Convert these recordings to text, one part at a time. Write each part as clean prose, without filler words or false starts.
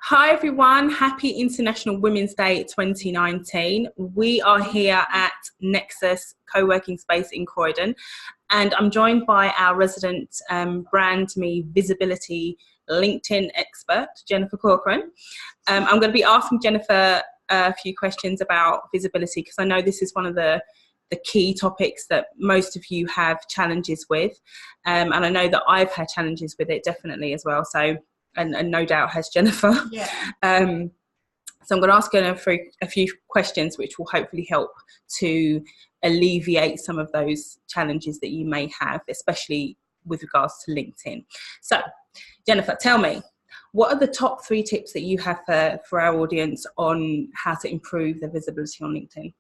Hi everyone, happy International Women's Day 2019. We are here at Nexus co-working space in Croydon, and I'm joined by our resident BrandMe visibility LinkedIn expert, Jennifer Corcoran. I'm going to be asking Jennifer a few questions about visibility because I know this is one of the key topics that most of you have challenges with, and I know that I've had challenges with it definitely as well. So. And no doubt has Jennifer. Yeah. So I'm going to ask her a few questions which will hopefully help to alleviate some of those challenges that you may have, especially with regards to LinkedIn. So Jennifer, tell me, what are the top 3 tips that you have for our audience on how to improve their visibility on LinkedIn?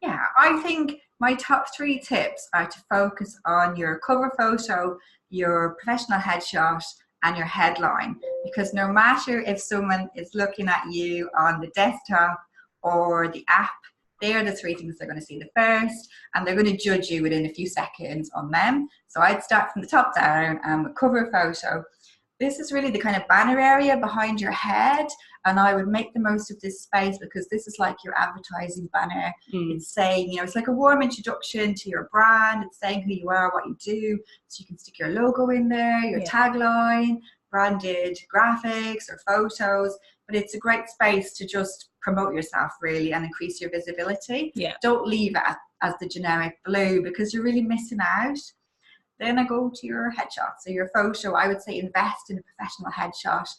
Yeah, I think my top 3 tips are to focus on your cover photo, your professional headshot, and your headline, because no matter if someone is looking at you on the desktop or the app, they are the 3 things they're going to see the first, and they're going to judge you within a few seconds on them. So I'd start from the top down with cover photo. This is really the kind of banner area behind your head, and I would make the most of this space because this is like your advertising banner. It's saying, it's like a warm introduction to your brand. It's saying who you are, what you do, so you can stick your logo in there, your tagline, branded graphics or photos. But it's a great space to just promote yourself really and increase your visibility. Don't leave it as the generic blue because you're really missing out. Then I go to your headshot. So your photo, I would say invest in a professional headshot.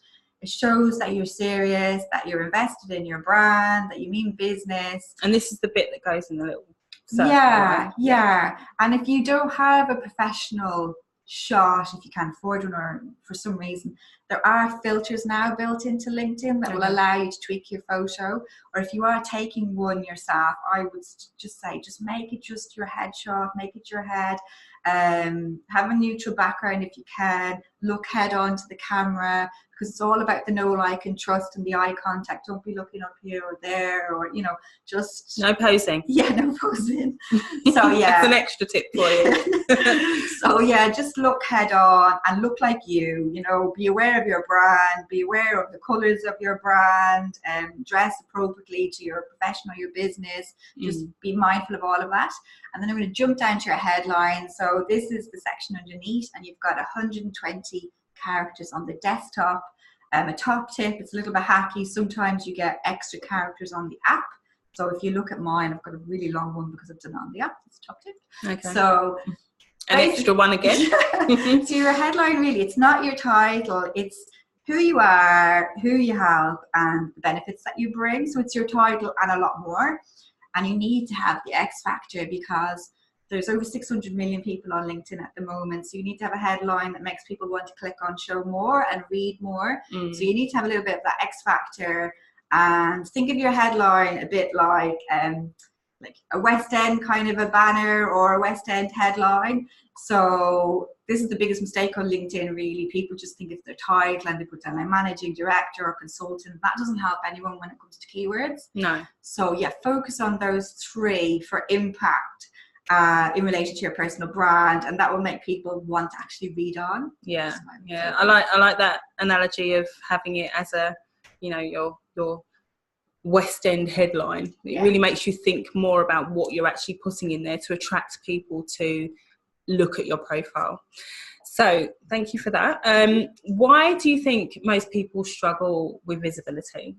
It shows that you're serious, that you're invested in your brand, that you mean business. And this is the bit that goes in the little circle, yeah, right? yeah. And if you don't have a professional shot, if you can't afford one or for some reason, there are filters now built into LinkedIn that will allow you to tweak your photo. Or if you are taking one yourself, I would just say, just make it just your headshot, make it your head. Have a neutral background if you can, look head on to the camera, because it's all about the know, like, and trust and the eye contact. Don't be looking up here or there, or just no posing. No posing. So that's an extra tip for you. So just look head on and look like you. Be aware of your brand, be aware of the colors of your brand, and dress appropriately to your profession or your business. Just be mindful of all of that. And then I'm going to jump down to your headline. So this is the section underneath, and you've got 120 characters on the desktop. A top tip, it's a little bit hacky. Sometimes you get extra characters on the app. So if you look at mine, I've got a really long one because I've done it on the app. It's a top tip. Okay. So an extra one again. So your headline, really, it's not your title. It's who you are, who you help, and the benefits that you bring. So it's your title and a lot more. And you need to have the X factor because there's over 600 million people on LinkedIn at the moment. So you need to have a headline that makes people want to click on show more and read more. So you need to have a little bit of that X factor. And think of your headline a bit like a West End kind of a banner or a West End headline. So this is the biggest mistake on LinkedIn, really. People just think it's their title and they put down like managing director or consultant. That doesn't help anyone when it comes to keywords. No. So focus on those 3 for impact in relation to your personal brand, and that will make people want to actually read on. I like that analogy of having it as a your West End headline. It really makes you think more about what you're actually putting in there to attract people to look at your profile. So thank you for that. Why do you think most people struggle with visibility?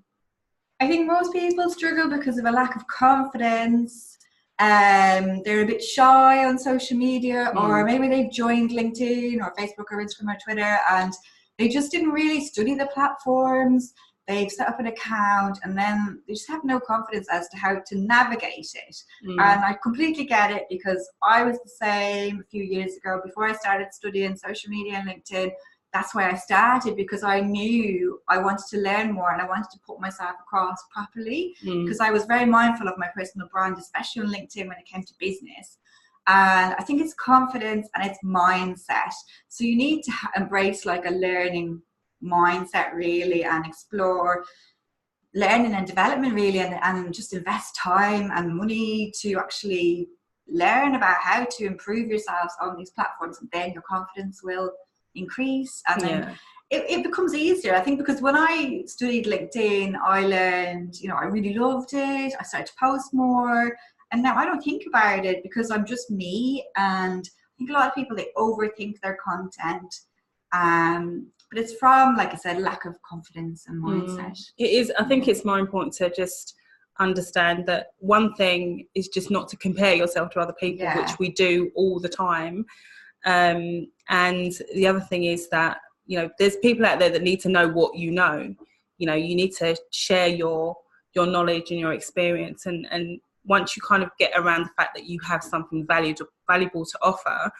I think most people struggle because of a lack of confidence. They're a bit shy on social media, or maybe they've joined LinkedIn or Facebook or Instagram or Twitter and they just didn't really study the platforms. They've set up an account and then they just have no confidence as to how to navigate it. And I completely get it because I was the same a few years ago. Before I started studying social media and LinkedIn, that's why I started, because I knew I wanted to learn more and I wanted to put myself across properly because I was very mindful of my personal brand, especially on LinkedIn when it came to business. And I think it's confidence and it's mindset. So you need to embrace like a learning mindset really and explore learning and development really, and just invest time and money to actually learn about how to improve yourselves on these platforms, and then your confidence will increase. And then it becomes easier, I think, because when I studied LinkedIn, I learned, I really loved it. I started to post more, and now I don't think about it because I'm just me. And I think a lot of people, they overthink their content. But it's from, like I said, lack of confidence and mindset. It is. I think it's more important to just understand that one thing is just not to compare yourself to other people, which we do all the time. And the other thing is that, there's people out there that need to know what you know. You need to share your knowledge and your experience. And once you kind of get around the fact that you have something valuable to offer,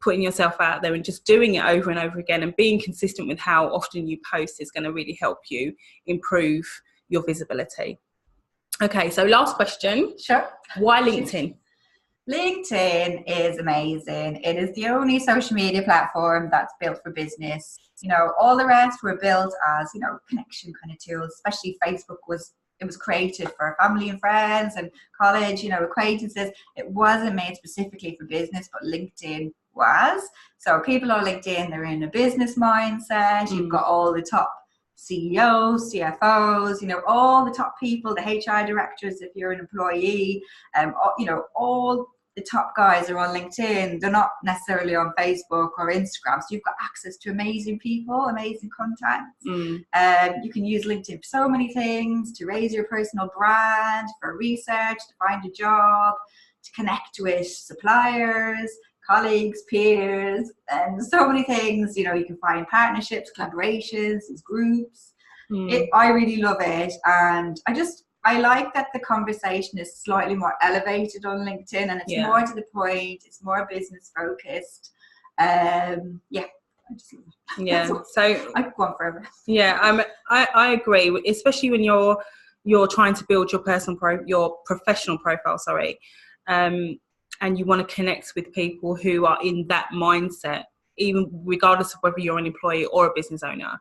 putting yourself out there and just doing it over and over again and being consistent with how often you post is going to really help you improve your visibility. Okay, so last question. Sure. Why LinkedIn? LinkedIn is amazing. It is the only social media platform that's built for business. All the rest were built as, connection kind of tools, especially Facebook was created for family and friends and college, acquaintances. It wasn't made specifically for business, but LinkedIn was. So people on LinkedIn, they're in a business mindset. You've got all the top CEOs, CFOs, all the top people, the HR directors if you're an employee, all the top guys are on LinkedIn. They're not necessarily on Facebook or Instagram. So you've got access to amazing people, amazing contacts. You can use LinkedIn for so many things: to raise your personal brand, for research, to find a job, to connect with suppliers, colleagues, peers, and so many things. You can find partnerships, collaborations, groups. I really love it. And I like that the conversation is slightly more elevated on LinkedIn, and it's more to the point. It's more business focused. I just love it. Yeah. So I could go on forever. Yeah, I agree, especially when you're trying to build your your professional profile, and you want to connect with people who are in that mindset, even regardless of whether you're an employee or a business owner.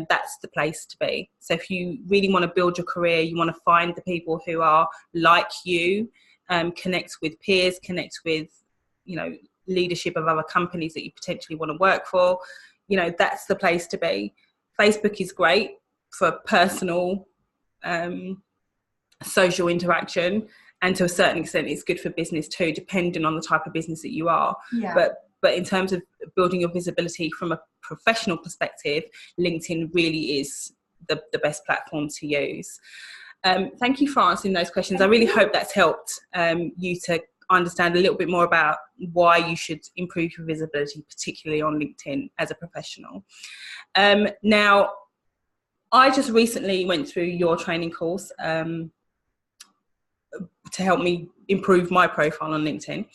That's the place to be. So if you really want to build your career, you want to find the people who are like you, connect with peers, connect with, leadership of other companies that you potentially want to work for. That's the place to be. Facebook is great for personal, social interaction. And to a certain extent, it's good for business too, depending on the type of business that you are. Yeah. But in terms of building your visibility from a professional perspective, LinkedIn really is the best platform to use. Thank you for answering those questions. I really hope that's helped you to understand a little bit more about why you should improve your visibility, particularly on LinkedIn as a professional. Now, I just recently went through your training course to help me improve my profile on LinkedIn.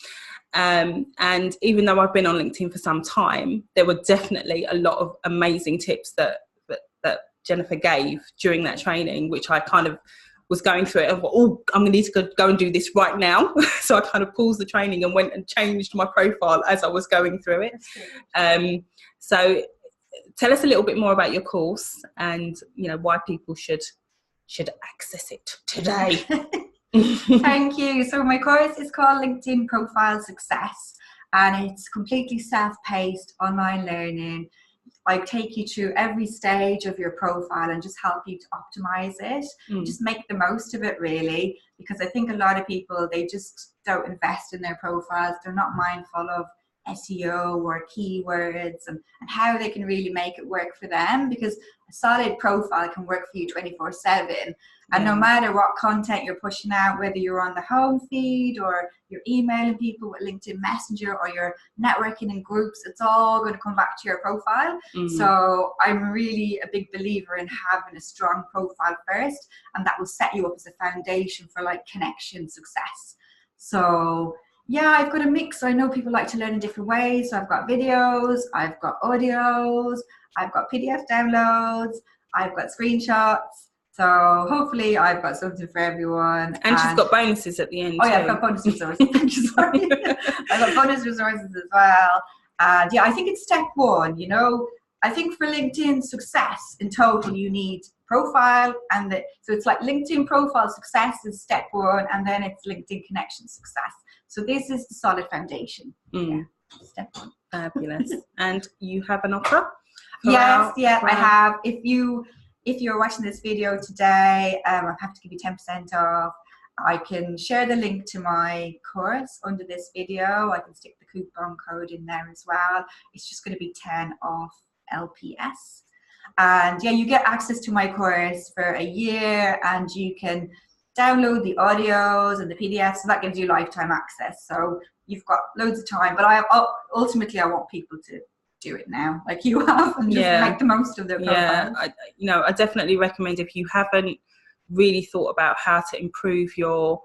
And even though I've been on LinkedIn for some time, there were definitely a lot of amazing tips that Jennifer gave during that training, which I kind of was going through it and thought, I'm going to need to go and do this right now. So I kind of paused the training and went and changed my profile as I was going through it. So tell us a little bit more about your course and, why people should access it today. Thank you. So my course is called LinkedIn Profile Success, and it's completely self-paced online learning. I take you through every stage of your profile and just help you to optimize it. Just make the most of it, really, because I think a lot of people, they just don't invest in their profiles. They're not mindful of SEO or keywords and how they can really make it work for them, because a solid profile can work for you 24/7. And no matter what content you're pushing out, whether you're on the home feed or you're emailing people with LinkedIn Messenger or you're networking in groups, it's all going to come back to your profile. So I'm really a big believer in having a strong profile first, and that will set you up as a foundation for connection success. So yeah, I've got a mix. I know people like to learn in different ways. So I've got videos, I've got audios, I've got PDF downloads, I've got screenshots. So hopefully I've got something for everyone. And she's got bonuses at the end. Oh yeah, I've got bonus resources. Sorry. I've got bonus resources as well. And yeah, I think it's step one. I think for LinkedIn success in total, you need profile, so it's like LinkedIn profile success is step one, and then it's LinkedIn connection success. So this is the solid foundation. Yeah, step one. Fabulous. And you have an offer? Yes, yeah, I have. If you're watching this video today, I have to give you 10% off. I can share the link to my course under this video. I can stick the coupon code in there as well. It's just going to be 10 off LPS. And yeah, you get access to my course for a year, and you can download the audios and the PDFs, so that gives you lifetime access. So you've got loads of time, but ultimately I want people to do it now, like you have, and just make the most of their profiles. I definitely recommend, if you haven't really thought about how to improve your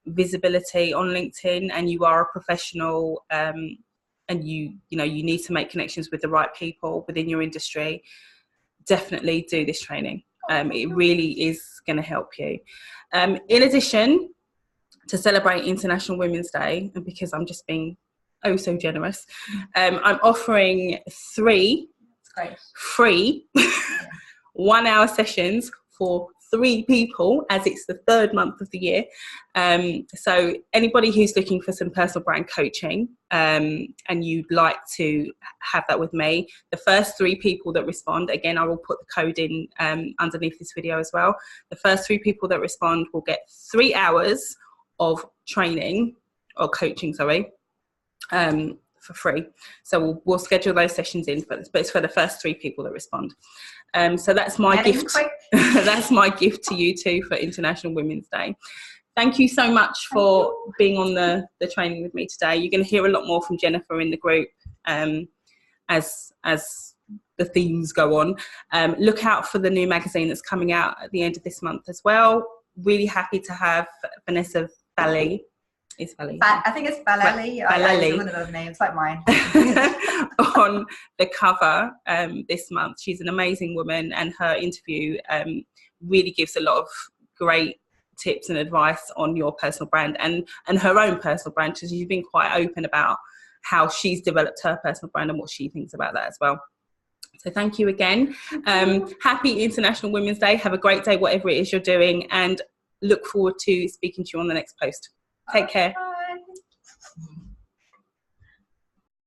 visibility on LinkedIn, and you are a professional, and you need to make connections with the right people within your industry, definitely do this training. It really is going to help you. In addition, to celebrate International Women's Day, and because I'm just being so generous, I'm offering 3 free 1-hour sessions for 3 people, as it's the 3rd month of the year. So anybody who's looking for some personal brand coaching, and you'd like to have that with me, the first 3 people that respond, again, I will put the code in underneath this video as well. The first 3 people that respond will get 3 hours of training, or coaching, sorry, for free. So we'll schedule those sessions in, but it's for the first 3 people that respond. So that's my gift. That's my gift to you too for International Women's Day. Thank you so much for being on the training with me today. You're going to hear a lot more from Jennifer in the group as the themes go on. Look out for the new magazine that's coming out at the end of this month as well. Really happy to have Vanessa Valley. It's Valley. I think it's Valley. It's one of those names, like mine. On the cover this month. She's an amazing woman, and her interview really gives a lot of great tips and advice on your personal brand and her own personal brand, because she's been quite open about how she's developed her personal brand and what she thinks about that as well. So thank you again. Happy International Women's Day. Have a great day, whatever it is you're doing, and look forward to speaking to you on the next post. Take care.